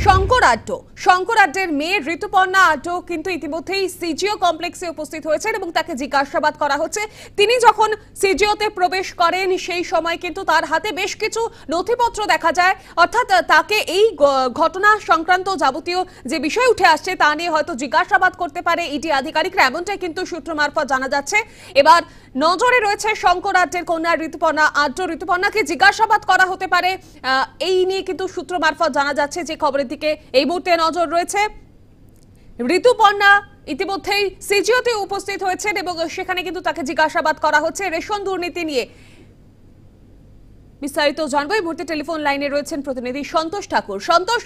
শঙ্কর আড্ডের মেয়ে ঋতুপর্ণা আড্ড কিন্তু ইতিমধ্যেই সিজিও কমপ্লেক্সে উপস্থিত হয়েছেন এবং তাকে জিজ্ঞাসাবাদ করা হচ্ছে। তিনি যখন সিজিওতে প্রবেশ করেন সেই সময় কিন্তু তার হাতে বেশ কিছু নথিপত্র দেখা যায়, অর্থাৎ তাকে এই ঘটনা সংক্রান্ত যাবতীয় যে বিষয় উঠে আসছে তা নিয়ে হয়তো জিজ্ঞাসাবাদ করতে পারে ইডি আধিকারিকরা, এমনটাই কিন্তু সূত্র মারফত জানা যাচ্ছে। এবার নজরে রয়েছে শঙ্কর আড্ডের কন্যা ঋতুপর্ণা আড্ড। ঋতুপর্ণাকে জিজ্ঞাসাবাদ করা হতে পারে, এই নিয়ে কিন্তু সূত্র মারফত জানা যাচ্ছে। যে খবরের দিকে এই মুহূর্তে নজর রয়েছে, ঋতুপর্ণা ইতিমধ্যেই সিজিওতে উপস্থিত হয়েছেন এবং সেখানে কিন্তু তাকে জিজ্ঞাসাবাদ করা হচ্ছে রেশন দুর্নীতি নিয়ে। বিস্তারিত জানবো, এই মুহূর্তে টেলিফোন লাইনে রয়েছেন প্রতিনিধি সন্তোষ ঠাকুর। সন্তোষ,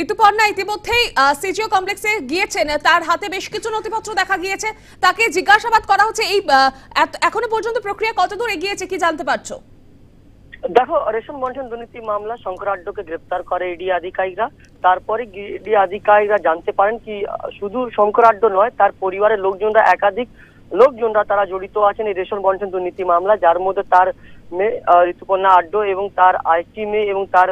ঋতুপর্ণা ইতিমধ্যেই সিজিও কমপ্লেক্সে গিয়েছেন, তার হাতে বেশ কিছু নথিপত্র দেখা গিয়েছে, তাকে জিজ্ঞাসাবাদ করা হচ্ছে। এই এখনো পর্যন্ত প্রক্রিয়া কতদূর এগিয়েছে কি জানতে পারছো? দেখো, রেশন বন্টন দুর্নীতি মামলা শঙ্কর আড্ডকে গ্রেপ্তার করে ইডি আধিকারিকরা। তারপরে ইডি আধিকারিকরা জানতে পারেন কি শুধু শঙ্কর আড্ড নয়, তার পরিবারের লোকজনরা একাধিক লোকজনরা তারা জড়িত আছেন এই রেশন বন্টন দুর্নীতি মামলা, যার মধ্যে তার মেয়ে ঋতুপর্ণা আড্ড এবং তার আরেকটি মেয়ে এবং তার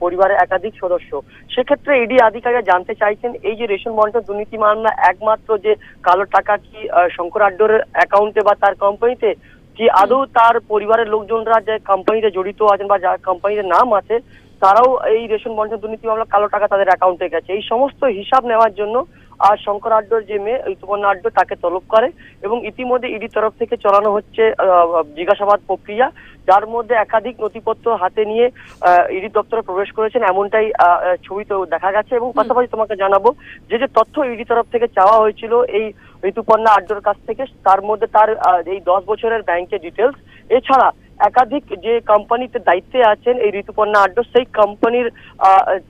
পরিবারের একাধিক সদস্য। সেক্ষেত্রে ইডি আধিকারিকরা জানতে চাইছেন এই যে রেশন বন্টন দুর্নীতি মামলা একমাত্র যে কালো টাকা কি শঙ্কর আড্ডর অ্যাকাউন্টে বা তার কোম্পানিতে, কি আদৌ তার পরিবারের লোকজনরা যে কোম্পানিতে জড়িত আছেন বা যার কোম্পানিতে নাম আছে তারাও এই রেশন বন্টন দুর্নীতি মামলা কালো টাকা তাদের অ্যাকাউন্টে গেছে, এই সমস্ত হিসাব নেওয়ার জন্য আর শঙ্কর আড্ডর যে মেয়ে ঋতুপর্ণা আড্ড তাকে তলব করে এবং ইতিমধ্যে ইডি তরফ থেকে চালানো হচ্ছে জিজ্ঞাসাবাদ প্রক্রিয়া, যার মধ্যে একাধিক নথিপত্র হাতে নিয়ে ইডি দপ্তরে প্রবেশ করেছেন, এমনটাই ছবিতে দেখা গেছে। এবং পাশাপাশি তোমাকে জানাবো যে তথ্য ইডি তরফ থেকে চাওয়া হয়েছিল এই ঋতুপর্ণা আড্ডর কাছ থেকে, তার মধ্যে তার এই 10 বছরের ব্যাংকের ডিটেলস, এছাড়া একাধিক যে কোম্পানিতে দায়িত্বে আছেন এই ঋতুপর্ণা আড্ড সেই কোম্পানির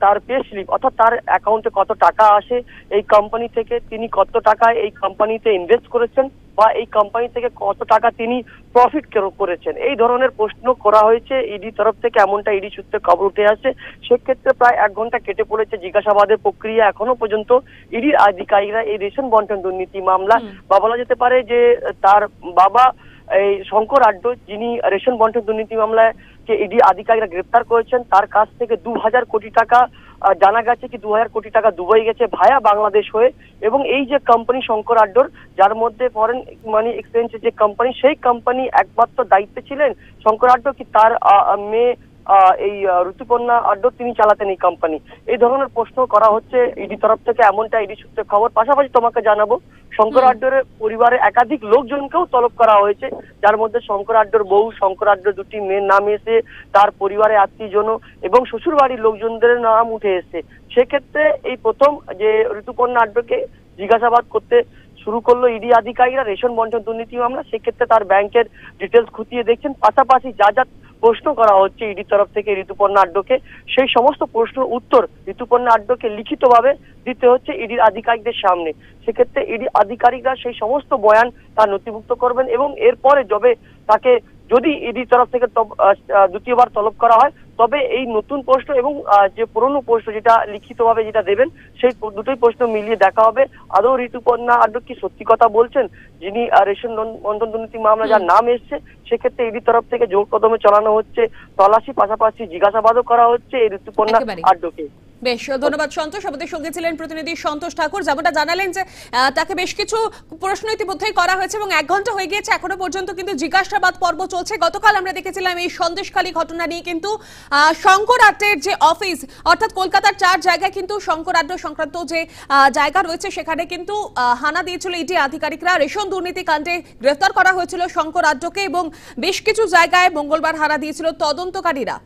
তার পে স্লিপ, অর্থাৎ তার অ্যাকাউন্টে কত টাকা আসে, এই কোম্পানি থেকে তিনি কত টাকা এই কোম্পানিতে ইনভেস্ট করেছেন বা এই কোম্পানি থেকে কত টাকা তিনি প্রফিট করেছেন, এই ধরনের প্রশ্ন করা হয়েছে ইডি তরফ থেকে, এমনটা ইডি সূত্রে খবর উঠে আসে। সেক্ষেত্রে প্রায় 1 ঘন্টা কেটে পড়েছে জিজ্ঞাসাবাদের প্রক্রিয়া, এখনো পর্যন্ত ইডির আধিকারিকরা এই রেশন বন্টন দুর্নীতি মামলা বা বলা যেতে পারে যে তার বাবা এই শঙ্কর আড্ড, যিনি রেশন বন্টন দুর্নীতি মামলায় কে ইডি আধিকারিকরা গ্রেপ্তার করেছেন, তার কাছ থেকে 2000 কোটি টাকা জানা গেছে কি 2000 কোটি টাকা দুবাই গেছে ভায়া বাংলাদেশ হয়ে। এবং এই যে কোম্পানি শঙ্কর আড্ডর, যার মধ্যে ফরেন মানি এক্সচেঞ্জের যে কোম্পানি, সেই কোম্পানি একমাত্র দায়িত্বে ছিলেন শঙ্কর আড্ড কি তার মেয়ে এই ঋতুপর্ণা আড্ড তিনি চালাতেন এই কোম্পানি, এই ধরনের প্রশ্ন করা হচ্ছে ইডি তরফ থেকে, এমনটা ইডি সূত্রে খবর। পাশাপাশি তোমাকে জানাবো শঙ্কর আড্ডের পরিবারের একাধিক লোকজনকেও তলব করা হয়েছে, যার মধ্যে শঙ্কর আড্ডর বউ, শঙ্কর আড্ডর 2টি মেয়ের নাম এসে, তার পরিবারের আত্মীয়জন এবং শ্বশুর বাড়ির লোকজনদের নাম উঠে এসেছে। সেক্ষেত্রে এই প্রথম যে ঋতুপর্ণা আড্ডকে জিজ্ঞাসাবাদ করতে শুরু করলো ইডি আধিকারিকরা রেশন বন্টন দুর্নীতি মামলা, সেক্ষেত্রে তার ব্যাংকের ডিটেলস খতিয়ে দেখছেন। পাশাপাশি যা যা প্রশ্ন করা হচ্ছে ইডি তরফ থেকে ঋতুপর্ণা আড্ডকে, সেই সমস্ত প্রশ্নের উত্তর ঋতুপর্ণা আড্ডকে লিখিতভাবে দিতে হচ্ছে ইডির আধিকারিকদের সামনে। সেক্ষেত্রে ইডি আধিকারিকরা সেই সমস্ত বয়ান তার নথিভুক্ত করবেন এবং এরপরে তাকে যদি ইডি তরফ থেকে দ্বিতীয়বার তলব করা হয় তবে এই নতুন প্রশ্ন এবং যে পুরনো প্রশ্ন যেটা লিখিতভাবে যেটা দেবেন, সেই দুটোই প্রশ্ন মিলিয়ে দেখা হবে আদৌ ঋতুপর্ণা আড্ড কি সত্যি কথা বলছেন, যিনি রেশন বন্টন দুর্নীতি মামলা যার নাম এসছে। সেক্ষেত্রে ইডি তরফ থেকে জোর কদমে চালানো হচ্ছে তল্লাশি, পাশাপাশি জিজ্ঞাসাবাদও করা হচ্ছে এই ঋতুপর্ণা আড্ডকে। বেশ, ধন্যবাদ সন্তোষ। আমাদের সঙ্গে ছিলেন প্রতিনিধি সন্তোষ ঠাকুর, যেমনটা জানালেন যে তাকে বেশ কিছু প্রশ্ন ইতিমধ্যেই করা হয়েছে এবং 1 ঘন্টা হয়ে গিয়েছে, এখনো পর্যন্ত কিন্তু জিজ্ঞাসাবাদ পর্ব চলছে। গতকাল আমরা দেখেছিলাম এই সন্দেশখালী ঘটনা নিয়ে কিন্তু শঙ্কর আড্ডের যে অফিস, অর্থাৎ কলকাতার 4 জায়গায় কিন্তু শঙ্কর আড্ড সংক্রান্ত যে জায়গা রয়েছে সেখানে কিন্তু হানা দিয়েছিল ইডি আধিকারিকরা। রেশন দুর্নীতি কাণ্ডে গ্রেফতার করা হয়েছিল শঙ্কর আড্ডকে এবং বেশ কিছু জায়গায় মঙ্গলবার হানা দিয়েছিল তদন্তকারীরা।